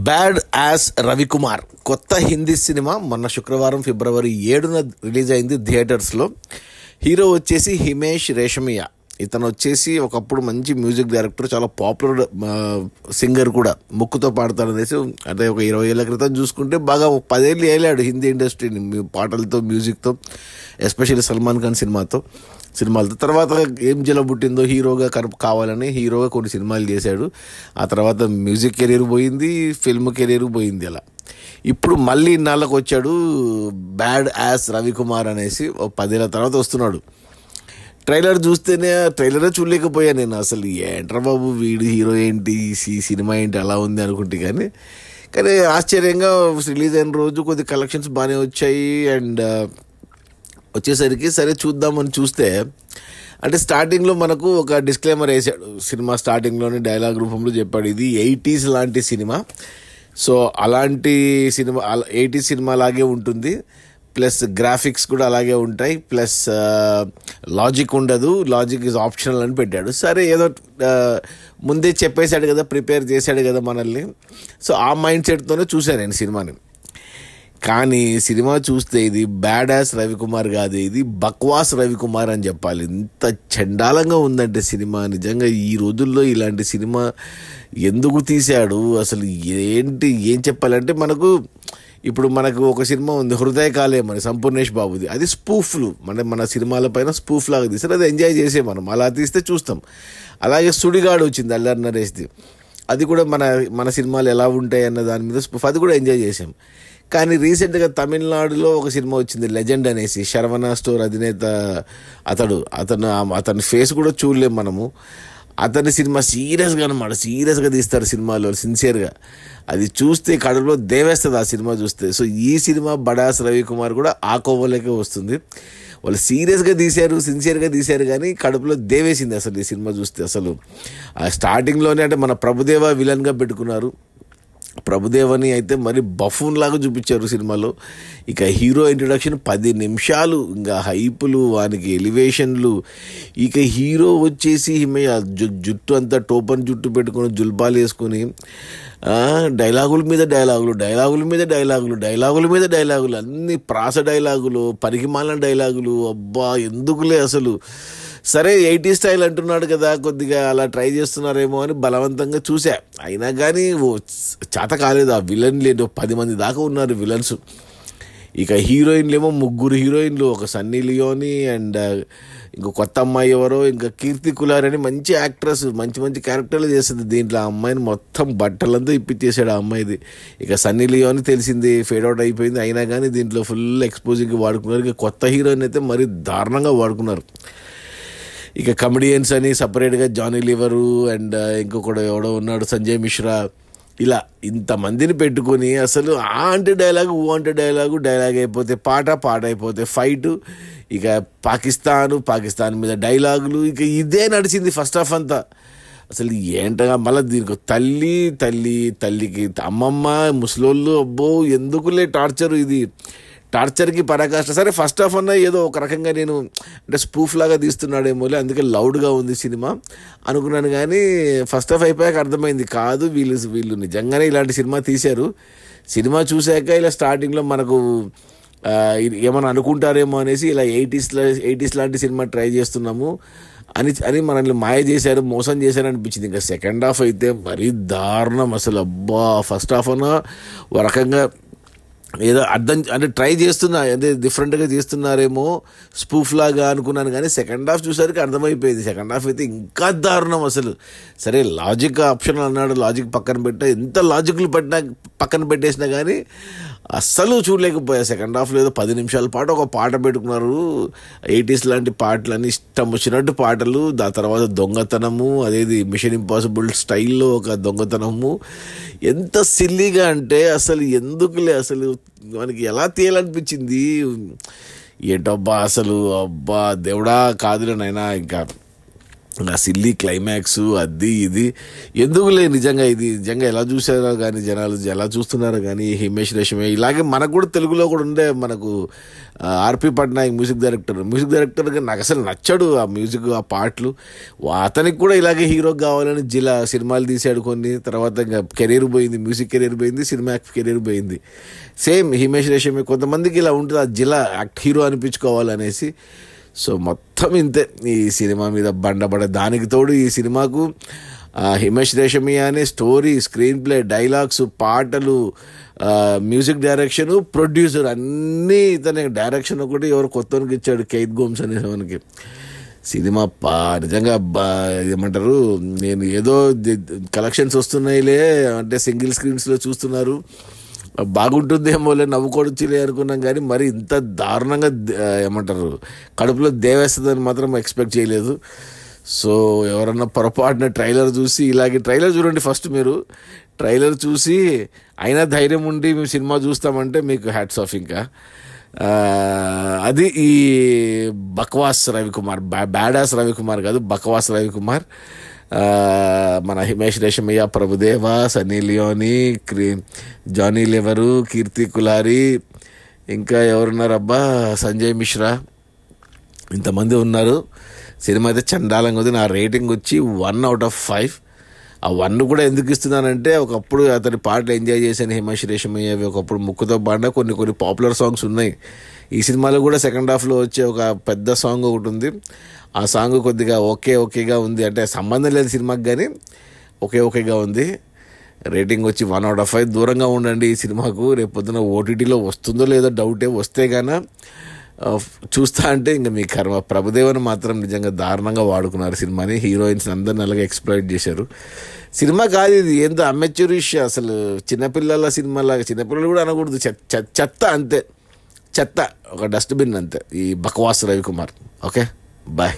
Bad as Ravikumar కొత్త Hindi cinema మొన్న శుక్రవారం ఫిబ్రవరి 7న రిలీజ్ అయింది థియేటర్స్లో. హీరో వచ్చేసి హిమేష్ రేషమియా. ఇతను వచ్చేసి ఒకప్పుడు మంచి మ్యూజిక్ డైరెక్టర్, చాలా పాపులర్ సింగర్ కూడా. ముక్కుతో పాడతాడు అనేసి అంటే ఒక 20 ఏళ్ల క్రితం చూసుకుంటే బాగా 10 ఏళ్ళు వేలాడు హిందీ ఇండస్ట్రీని పాటలతో, మ్యూజిక్తో, ఎస్పెషల్లీ సల్మాన్ ఖాన్ సినిమాలతో. తర్వాత ఏం జలబుట్టిందో హీరోగా కావాలని హీరోగా కొన్ని సినిమాలు చేశాడు. ఆ తర్వాత మ్యూజిక్ కెరీర్ పోయింది, ఫిల్మ్ కెరీర్ పోయింది. అలా ఇప్పుడు మళ్ళీ ఇన్నాళ్ళకు వచ్చాడు బ్యాడ్ యాస్ రవికుమార్ అనేసి. 10 ఏళ్ళ తర్వాత వస్తున్నాడు. ట్రైలర్ చూస్తేనే ట్రైలరే చూడలేకపోయా నేను. అసలు ఏంట్రా బాబు వీడు హీరో ఏంటి, సినిమా ఏంటి అలా ఉంది అనుకుంటే కానీ ఆశ్చర్యంగా రిలీజ్ అయిన రోజు కొద్ది కలెక్షన్స్ బాగానే వచ్చాయి. అండ్ వచ్చేసరికి సరే చూద్దామని చూస్తే అంటే స్టార్టింగ్లో మనకు ఒక డిస్క్లైమర్ వేసాడు. సినిమా స్టార్టింగ్లోనే డైలాగ్ రూపంలో చెప్పాడు, ఇది 80s లాంటి సినిమా. సో అలాంటి సినిమా 80s సినిమా లాగే ఉంటుంది, ప్లస్ గ్రాఫిక్స్ కూడా అలాగే ఉంటాయి, ప్లస్ లాజిక్ ఉండదు, లాజిక్ ఈజ్ ఆప్షనల్ అని పెట్టాడు. సరే ఏదో ముందే చెప్పేశాడు కదా, ప్రిపేర్ చేశాడు కదా మనల్ని. సో ఆ మైండ్ సెట్తోనే చూశాను నేను సినిమాని. కానీ సినిమా చూస్తే ఇది బ్యాడ్ యాస్ రవికుమార్ కాదు, ఇది బక్వాస్ రవికుమార్ అని చెప్పాలి. ఇంత చండాలంగా ఉందంటే సినిమా. నిజంగా ఈ రోజుల్లో ఇలాంటి సినిమా ఎందుకు తీశాడు అసలు ఏం చెప్పాలంటే, ఇప్పుడు మనకు ఒక సినిమా ఉంది హృదయకాలే మన సంపూర్ణేష్ బాబుది. అది స్పూఫ్లు, మన సినిమాల పైన స్పూఫ్ లాగా తీస్తారు, అది ఎంజాయ్ చేసే మనం అలా తీస్తే చూస్తాం. అలాగే సుడిగాడు వచ్చింది అల్లరి నరేష్ది, అది కూడా మన సినిమాలు ఎలా ఉంటాయి అన్న దాని మీద స్పూఫ్, అది కూడా ఎంజాయ్ చేసాం. కానీ రీసెంట్గా తమిళనాడులో ఒక సినిమా వచ్చింది లెజెండ్ అనేసి, శరవణ స్టోర్ అధినేత అతని ఫేస్ కూడా చూడలేం మనము. అతని సినిమా సీరియస్గా తీస్తారు సినిమాలో, సిన్సియర్గా. అది చూస్తే కడుపులో దేవేస్తుంది ఆ సినిమా చూస్తే. సో ఈ సినిమా బడాస్ రవికుమార్ కూడా ఆ కోవలోకే వస్తుంది. వాళ్ళు సీరియస్గా తీశారు, సిన్సియర్గా తీశారు, కానీ కడుపులో దేవేసింది అసలు ఈ సినిమా చూస్తే. అసలు ఆ స్టార్టింగ్లోనే అంటే మన ప్రభుదేవ విలన్గా పెట్టుకున్నారు. ప్రభుదేవని అయితే మరి బఫూన్ లాగా చూపించారు సినిమాలో. ఇక హీరో ఇంట్రడక్షన్ 10 నిమిషాలు, ఇంకా హైపులు, వానికి ఎలివేషన్లు. ఇక హీరో వచ్చేసి జుట్టు అంతా టోపన్ జుట్టు పెట్టుకొని జుల్పాలు వేసుకొని డైలాగుల మీద డైలాగులు, అన్ని ప్రాస డైలాగులు, పరికిమాలిన డైలాగులు. అబ్బా ఎందుకులే అసలు. సరే 80s స్టైల్ అంటున్నాడు కదా, కొద్దిగా అలా ట్రై చేస్తున్నారేమో అని బలవంతంగా చూసా. అయినా కానీ చేత కాలేదు. ఆ విలన్ లేదు, 10 మంది దాకా ఉన్నారు విలన్స్. ఇక హీరోయిన్లు ఏమో 3 హీరోయిన్లు, ఒక సన్నీ లియోని అండ్ ఇంకో కొత్త అమ్మాయి ఎవరో, ఇంకా కీర్తి కులార్ అని మంచి యాక్ట్రెస్, మంచి క్యారెక్టర్లు చేస్తుంది దీంట్లో. ఆ అమ్మాయిని మొత్తం బట్టలంతా ఇప్పించేసాడు ఆ అమ్మాయిది. ఇక సన్నీ లియోని తెలిసింది ఫేడ్ అవుట్ అయిపోయింది, అయినా కానీ దీంట్లో ఫుల్ ఎక్స్పోజింగ్ వాడుకున్నారు. ఇక కొత్త హీరోయిన్ అయితే మరీ దారుణంగా వాడుకున్నారు. ఇక కమెడియన్స్ అని సపరేట్గా జానీ లివరు అండ్ ఇంకొకడు ఎవడో ఉన్నాడు సంజయ్ మిశ్రా. ఇలా ఇంతమందిని పెట్టుకొని అసలు ఆ అంటే డైలాగు, ఊ అంటే డైలాగ్ అయిపోతే పాట అయిపోతే ఫైటు. ఇక పాకిస్తాన్ మీద డైలాగులు. ఇక ఇదే నడిచింది ఫస్ట్ హాఫ్ అంతా. అసలు ఏంటగా మళ్ళీ దీనికి తల్లికి అమ్మమ్మ, ముసలోళ్ళు, అబ్బో ఎందుకులే టార్చరు. ఇది టార్చర్కి పరాకాష్ట. సరే ఫస్ట్ హాఫ్ అన్నా ఏదో ఒక రకంగా నేను అంటే స్పూఫ్ లాగా తీస్తున్నాడేమోలే, అందుకే లౌడ్గా ఉంది సినిమా అనుకున్నాను. కానీ ఫస్ట్ హాఫ్ అయిపోయాక అర్థమైంది కాదు, వీళ్ళు నిజంగానే ఇలాంటి సినిమా తీశారు. సినిమా చూశాక ఇలా స్టార్టింగ్లో మనకు ఏమన్నా అనుకుంటారేమో అనేసి ఇలా 80s లాంటి సినిమా ట్రై చేస్తున్నాము అని మనల్ని మాయ చేశారు, మోసం చేశారు అనిపించింది. ఇంకా సెకండ్ హాఫ్ అయితే మరీ దారుణం అసలు. అబ్బా ఫస్ట్ హాఫ్ అన్నా ఒక రకంగా ఏదో అంటే ట్రై చేస్తున్నా, అదే డిఫరెంట్గా చేస్తున్నారేమో స్పూఫ్ లాగా అనుకున్నాను. కానీ సెకండ్ హాఫ్ చూసరికి అర్థమైపోయింది. సెకండ్ హాఫ్ అయితే ఇంకా దారుణం అసలు. సరే లాజిక్ ఆప్షన్ అన్నాడు, లాజిక్ ఎంత లాజిక్లు పక్కన పెట్టేసినా కానీ అస్సలు చూడలేకపోయా. సెకండ్ హాఫ్లో ఏదో 10 నిమిషాల పాటు ఒక పాట పెట్టుకున్నారు, 80s లాంటి పాటలని, ఇష్టం వచ్చినట్టు పాటలు. దాని తర్వాత దొంగతనము, అదేది మిషన్ ఇంపాసిబుల్ స్టైల్లో ఒక దొంగతనము. ఎంత సిల్లీగా అంటే అసలు ఎందుకులే, అసలు మనకి ఎలా తీయాలనిపించింది ఏంటబ్బా అసలు. అబ్బా దేవుడా కాదులే నాయనా. ఇంకా ఆ సిల్లీ క్లైమాక్స్ అది ఇది ఎందుకులే నిజంగా ఇది నిజంగా ఎలా చూసారో కానీ జనాలు ఎలా చూస్తున్నారో కానీ హిమేష్ రేషమే ఇలాగే మనకు కూడా తెలుగులో కూడా ఉండే మనకు ఆర్పి పట్నాయక్ మ్యూజిక్ డైరెక్టర్గా నాకు అసలు నచ్చాడు ఆ మ్యూజిక్ ఆ పాటలు అతనికి కూడా ఇలాగే హీరో కావాలని సినిమాలు తీసాడు కొన్ని తర్వాత ఇంకా కెరీర్ పోయింది మ్యూజిక్ కెరీర్ పోయింది సినిమా కెరీర్ పోయింది సేమ్ హిమేష్ రేషమే కొంతమందికి ఇలా ఉంటుంది ఆ జిల్లా హీరో అనిపించుకోవాలనేసి సో మొత్తం ఇంతే ఈ సినిమా మీద బండబడే దానికి తోడు ఈ సినిమాకు హిమేష్ రేషమియా అనే స్టోరీ స్క్రీన్ ప్లే డైలాగ్స్ పాటలు మ్యూజిక్ డైరెక్షన్ ప్రొడ్యూసర్ అన్నీ ఇతని డైరెక్షన్ ఒకటి ఎవరు కొత్తనికి ఇచ్చాడు కేత్ గోమ్స్ అనే మనకి సినిమా నిజంగా ఏమంటారు నేను ఏదో కలెక్షన్స్ వస్తున్నాయిలే అంటే సింగిల్ స్క్రీన్స్లో చూస్తున్నారు బాగుంటుందేమోలే నవ్వుకోవచ్చులే అనుకున్నాం కానీ మరి ఇంత దారుణంగా ఏమంటారు కడుపులో దేవేస్తుందని మాత్రం ఎక్స్పెక్ట్ చేయలేదు సో ఎవరన్నా పొరపాటున ట్రైలర్ చూసి ఇలాగే ట్రైలర్ చూడండి ఫస్ట్ మీరు ట్రైలర్ చూసి అయినా ధైర్యం ఉండి మేము సినిమా చూస్తామంటే మీకు హ్యాట్స్ ఆఫ్ ఇంకా అది ఈ బక్వాస్ రవికుమార్ బ్యాడాస్ రవికుమార్ కాదు బక్వాస్ రవికుమార్ మన హిమేష్ రేషమయ్య ప్రభుదేవ సన్నీ లియోని జానీ లివరు కీర్తి కులారి ఇంకా ఎవరున్నారబ్బా సంజయ్ మిశ్రా ఇంతమంది ఉన్నారు సినిమా అయితే చండాలంగా ఉంది నా రేటింగ్ వచ్చి 1/5 ఆ 1 కూడా ఎందుకు ఇస్తున్నానంటే ఒకప్పుడు అతని పాటలు ఎంజాయ్ చేశాను హిమేష్ రేషమయ్యవి ఒకప్పుడు ముక్కుతో పాడిన కొన్ని పాపులర్ సాంగ్స్ ఉన్నాయి ఈ సినిమాలో కూడా సెకండ్ హాఫ్లో వచ్చే ఒక పెద్ద సాంగ్ ఒకటి ఉంది ఆ సాంగ్ కొద్దిగా ఓకేగా ఉంది అంటే సంబంధం లేదు సినిమాకి కానీ ఓకేగా ఉంది రేటింగ్ వచ్చి 1/5 దూరంగా ఉండండి ఈ సినిమాకు రేపు పొద్దున ఓటీటీలో వస్తుందో లేదో డౌటే వస్తే గాన చూస్తా అంటే ఇంకా మీ కర్మ ప్రభుదేవని మాత్రం నిజంగా దారుణంగా వాడుకున్నారు సినిమాని హీరోయిన్స్ అందరిని అలాగే ఎక్స్ప్లాయిట్ చేశారు సినిమా కాదు ఇది ఏందో అమెచ్యూరిష్ అసలు చిన్నపిల్లల సినిమా లాగా చిన్నపిల్లలు కూడా అనకూడదు చెత్త అంతే చెత్త ఒక డస్ట్బిన్ అంతే ఈ బక్వాస్ రవికుమార్ ఓకే బాయ్